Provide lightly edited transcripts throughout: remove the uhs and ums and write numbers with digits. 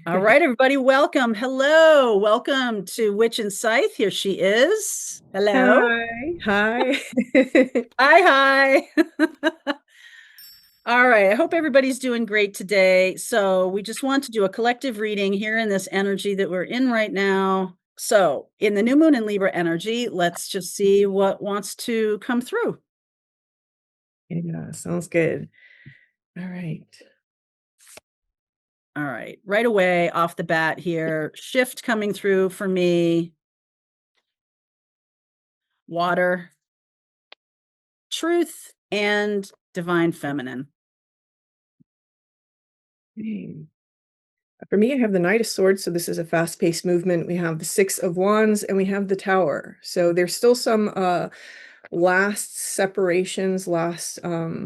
All right, everybody, welcome. Hello. Welcome to Witch and Scythe. Here she is. Hello. Hi, hi. Hi, hi. All right. I hope everybody's doing great today. So, we just want to do a collective reading here in this energy that we're in right now. So, in the new moon in Libra energy, let's just see what wants to come through. Yeah, sounds good. All right. All right. Right away, off the bat here, shift coming through for me. Water, truth, and divine feminine. Okay. For me, I have the Knight of Swords, so this is a fast-paced movement. We have the Six of Wands, and we have the Tower. So there's still some last separations, last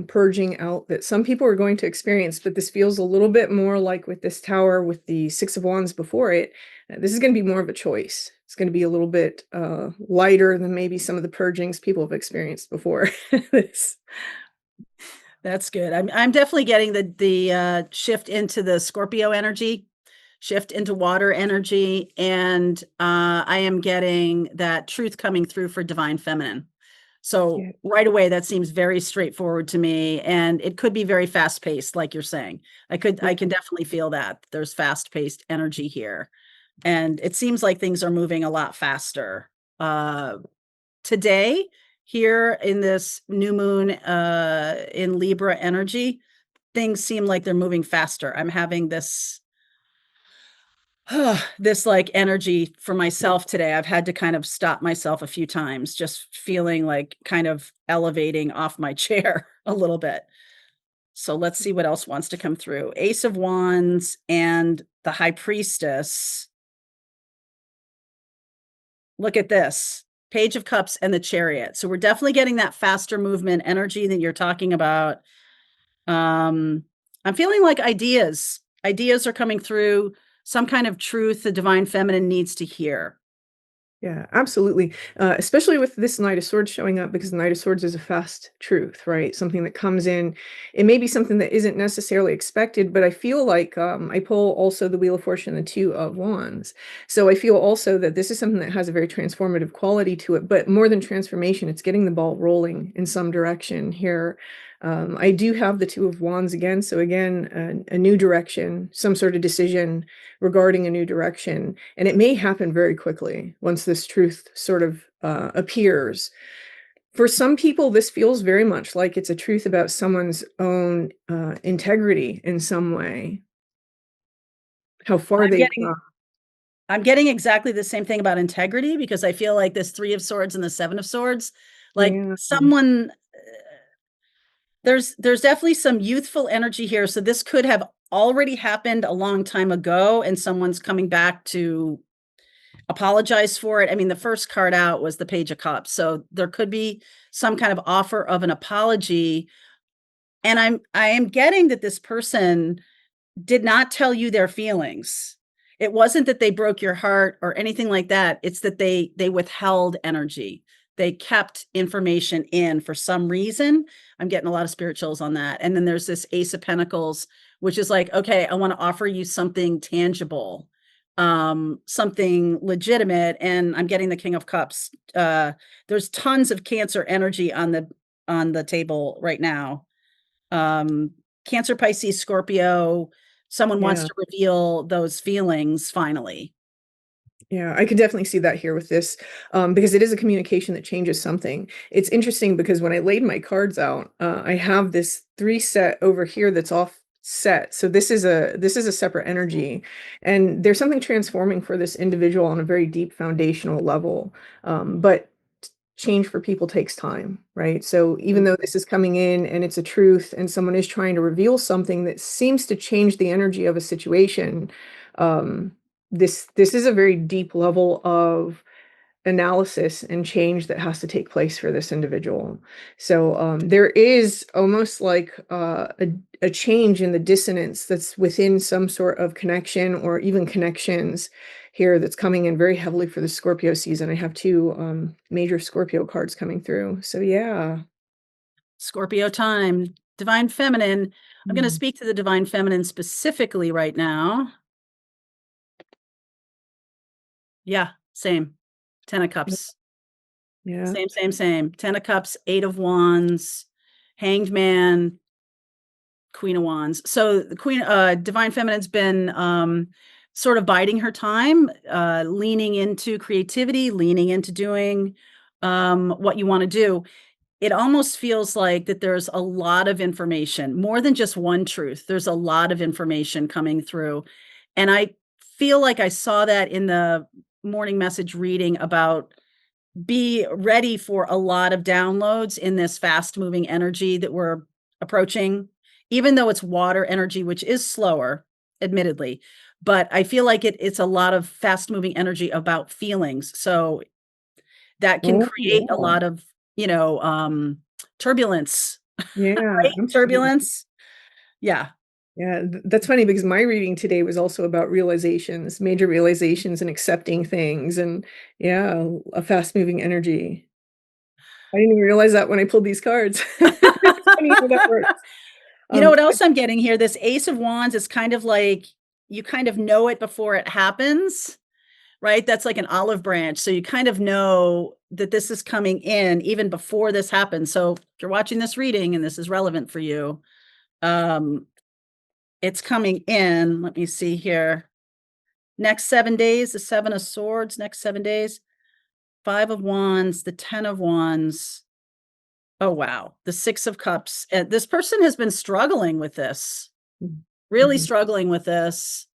purging out that some people are going to experience, but this feels a little bit more like with this Tower, with the Six of Wands before it. This is going to be more of a choice. It's going to be a little bit lighter than maybe some of the purgings people have experienced before. This. That's good. I'm definitely getting the shift into the Scorpio energy, shift into water energy, and I am getting that truth coming through for divine feminine. So Yeah. right away, that seems very straightforward to me, and it could be very fast paced, like you're saying. I can definitely feel that there's fast paced energy here, and it seems like things are moving a lot faster. Today, here in this new moon in Libra energy, things seem like they're moving faster. I'm having this this like energy for myself today. I've had to kind of stop myself a few times, just feeling like kind of elevating off my chair a little bit. So let's see what else wants to come through. Ace of Wands and the High Priestess. Look at this. Page of Cups and the Chariot. So we're definitely getting that faster movement energy that you're talking about. I'm feeling like ideas are coming through, some kind of truth the divine feminine needs to hear. Yeah, absolutely. Especially with this Knight of Swords showing up, because the Knight of Swords is a fast truth, right? Something that comes in. It may be something that isn't necessarily expected, but I feel like I pull also the Wheel of Fortune, the Two of Wands. So I feel also that this is something that has a very transformative quality to it, but more than transformation, it's getting the ball rolling in some direction here. I do have the Two of Wands again. So again, a new direction, some sort of decision regarding a new direction. And it may happen very quickly once this truth sort of appears. For some people, this feels very much like it's a truth about someone's own integrity in some way, how far I'm they've getting gone. I'm getting exactly the same thing about integrity because I feel like this 3 of Swords and the 7 of Swords, like Yeah. someone there's definitely some youthful energy here. So this could have already happened a long time ago and someone's coming back to apologize for it. I mean, the first card out was the Page of Cups. So there could be some kind of offer of an apology. And I am getting that this person did not tell you their feelings. It wasn't that they broke your heart or anything like that. It's that they withheld energy. They kept information in for some reason. I'm getting a lot of spirituals on that. And then there's this Ace of Pentacles, which is like, okay, I want to offer you something tangible, something legitimate. And I'm getting the King of Cups. There's tons of Cancer energy on the table right now. um Cancer, Pisces, Scorpio, someone wants Yeah. to reveal those feelings finally. Yeah, I could definitely see that here with this, because it is a communication that changes something. It's interesting because when I laid my cards out, I have this three set over here that's off set. So this is a separate energy, and there's something transforming for this individual on a very deep foundational level. But change for people takes time, right? So even though this is coming in and it's a truth, and someone is trying to reveal something that seems to change the energy of a situation, um, this is a very deep level of analysis and change that has to take place for this individual. So there is almost like a change in the dissonance that's within some sort of connection or even connections here that's coming in very heavily for the Scorpio season. I have two major Scorpio cards coming through. So yeah. Scorpio time, divine feminine. I'm going to Mm. speak to the divine feminine specifically right now. Yeah, same. 10 of Cups. Yeah. Same, same, same. 10 of Cups, 8 of Wands, Hanged Man, Queen of Wands. So the Queen, Divine Feminine's been sort of biding her time, leaning into creativity, leaning into doing what you want to do. It almost feels like that there's a lot of information, more than just one truth. There's a lot of information coming through. And I feel like I saw that in the morning message reading about be ready for a lot of downloads in this fast moving energy that we're approaching, even though it's water energy, which is slower, admittedly. But I feel like it's a lot of fast moving energy about feelings. So that can Oh, create a yeah. lot of, you know, turbulence, Yeah, right? absolutely. Turbulence. Yeah. Yeah, that's funny because my reading today was also about realizations, major realizations and accepting things and yeah, a fast-moving energy. I didn't even realize that when I pulled these cards. It's funny how that works. You know what But else I'm getting here? This Ace of Wands is kind of like you kind of know it before it happens, right? That's like an olive branch. So you kind of know that this is coming in even before this happens. So if you're watching this reading and this is relevant for you, um, it's coming in. Let me see here. Next 7 days, the 7 of Swords, next 7 days, 5 of Wands, the 10 of Wands. Oh, wow. The 6 of Cups. This person has been struggling with this, really Mhm. struggling with this,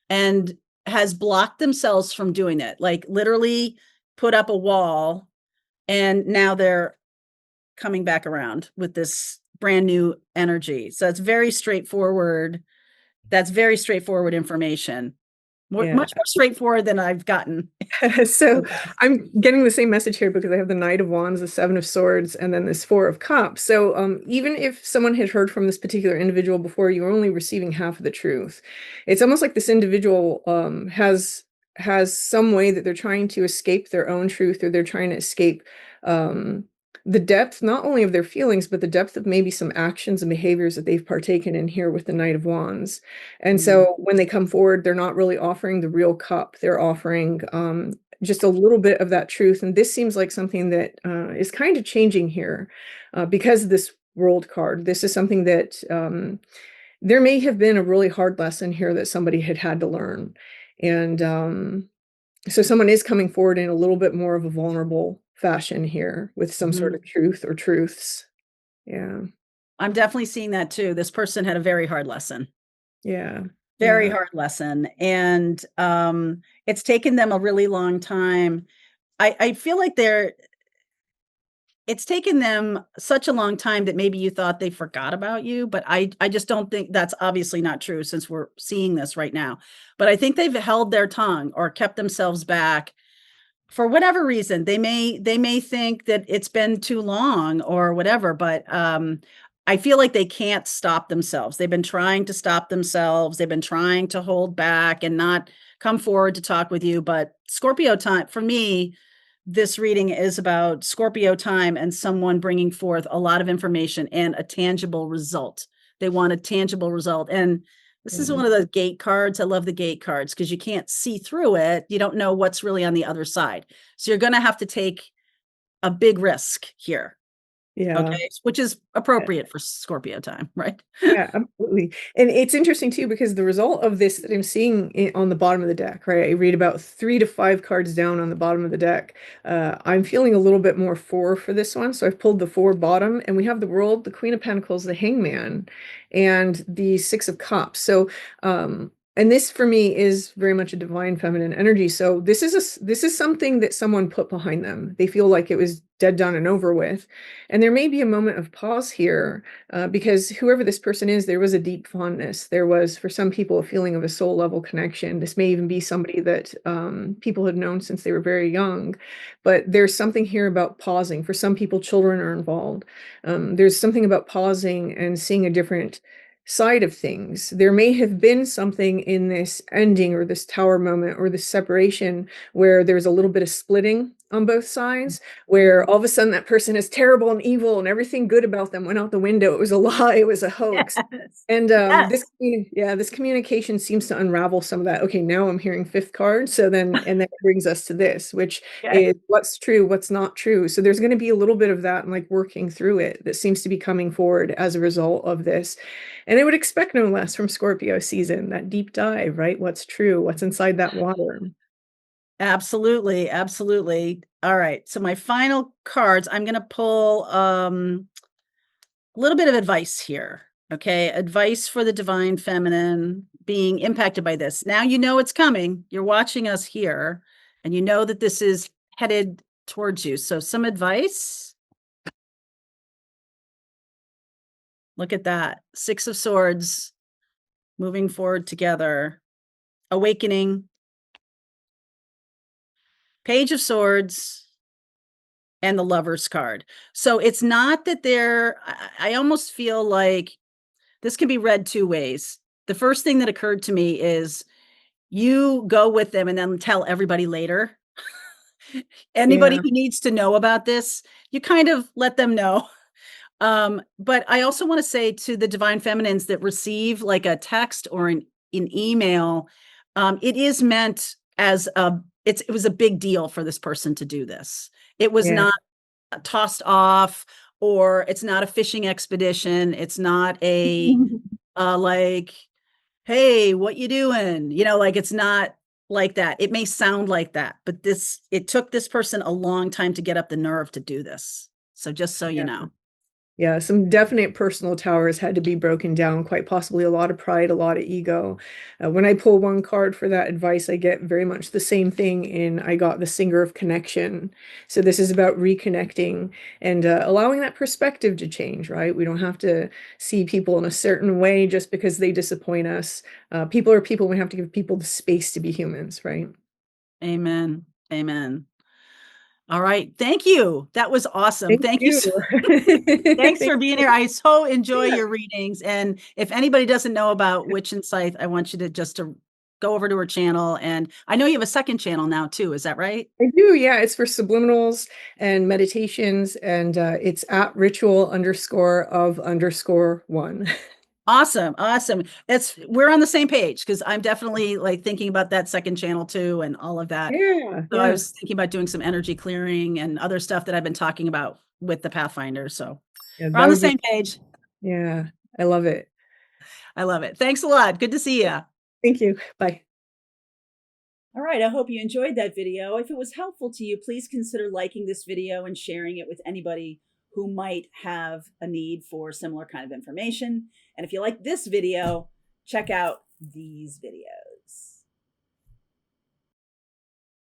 and has blocked themselves from doing it. Like literally put up a wall, and now they're coming back around with this brand new energy. So it's very straightforward. That's very straightforward information. Yeah. Much more straightforward than I've gotten in So the past. I'm getting the same message here because I have the Knight of Wands, the Seven of Swords, and then this Four of Cups. So even if someone had heard from this particular individual before, you were only receiving half of the truth. It's almost like this individual has some way that they're trying to escape their own truth, or they're trying to escape um, the depth, not only of their feelings, but the depth of maybe some actions and behaviors that they've partaken in here with the Knight of Wands. And Mhm. so when they come forward, they're not really offering the real cup. They're offering just a little bit of that truth. And this seems like something that is kind of changing here because of this world card. This is something that there may have been a really hard lesson here that somebody had to learn. And so someone is coming forward in a little bit more of a vulnerable fashion here with some sort Mhm. of truth or truths. Yeah. I'm definitely seeing that too. This person had a very hard lesson. Yeah. Very Yeah. hard lesson, and it's taken them a really long time. I feel like it's taken them such a long time that maybe you thought they forgot about you, but I just don't think that's obviously not true since we're seeing this right now. But I think they've held their tongue or kept themselves back for whatever reason. They may think that it's been too long or whatever, but I feel like they can't stop themselves. They've been trying to stop themselves. They've been trying to hold back and not come forward to talk with you. But Scorpio time for me, this reading is about Scorpio time and someone bringing forth a lot of information and a tangible result. They want a tangible result. And this is Yeah. one of the gate cards. I love the gate cards because you can't see through it. You don't know what's really on the other side. So you're going to have to take a big risk here. Yeah. Okay. Which is appropriate for Scorpio time, right? Yeah, absolutely. And it's interesting too because the result of this that I'm seeing on the bottom of the deck, right? I read about 3 to 5 cards down on the bottom of the deck. I'm feeling a little bit more four for this one. So I've pulled the four bottom and we have the World, the Queen of Pentacles, the Hangman, and the Six of Cups. So and this for me is very much a divine feminine energy. So this is something that someone put behind them. They feel like it was dead, done, and over with. And there may be a moment of pause here because whoever this person is, there was a deep fondness. There was, for some people, a feeling of a soul level connection. This may even be somebody that people had known since they were very young. But there's something here about pausing. For some people, children are involved. There's something about pausing and seeing a different side of things. There may have been something in this ending or this tower moment or this separation where there's a little bit of splitting on both sides, where all of a sudden that person is terrible and evil and everything good about them went out the window. It was a lie, it was a hoax. Yes. And Yes. this communication seems to unravel some of that. Okay, now I'm hearing fifth card. So then, and that brings us to this, which Okay. is what's true, what's not true. So there's going to be a little bit of that and like working through it that seems to be coming forward as a result of this. And I would expect no less from Scorpio season, that deep dive, right? What's true, what's inside that water. Absolutely. Absolutely. All right. So my final cards, I'm going to pull a little bit of advice here. Okay. Advice for the divine feminine being impacted by this. Now you know it's coming. You're watching us here and you know that this is headed towards you. So some advice. Look at that. Six of Swords moving forward together. Awakening. Page of Swords and the Lover's card. So it's not that I almost feel like this can be read two ways. The first thing that occurred to me is you go with them and then tell everybody later. Anybody Yeah, who needs to know about this, you kind of let them know. But I also want to say to the divine feminines that receive like a text or an email, it is meant as it was a big deal for this person to do this. It was yeah. not tossed off, or it's not a fishing expedition. It's not a like, hey, what you doing? Like it's not like that. It may sound like that, but it took this person a long time to get up the nerve to do this. So just so you Yeah. know. Yeah, some definite personal towers had to be broken down, quite possibly a lot of pride, a lot of ego. When I pull one card for that advice, I get very much the same thing in I got the Singer of Connection. So this is about reconnecting and allowing that perspective to change, right? We don't have to see people in a certain way just because they disappoint us. People are people. We have to give people the space to be humans, right? Amen. Amen. All right. Thank you. That was awesome. Thank Thank you. you. Thanks Thank for being you. here. I so enjoy Yeah, your readings. And if anybody doesn't know about Witch and Scythe, I want you to go over to her channel. And I know you have a second channel now too. Is that right? I do. Yeah, it's for subliminals and meditations, and it's at ritual_of_1. Awesome. Awesome. We're on the same page because I'm definitely like thinking about that second channel too and all of that. Yeah, So I yeah, was thinking about doing some energy clearing and other stuff that I've been talking about with the Pathfinder. So yeah. we're That on the would be. same page. Yeah, I love it. I love it. Thanks a lot. Good to see you. Thank you. Bye. All right, I hope you enjoyed that video. If it was helpful to you, please consider liking this video and sharing it with anybody who might have a need for similar kind of information. And if you like this video, check out these videos.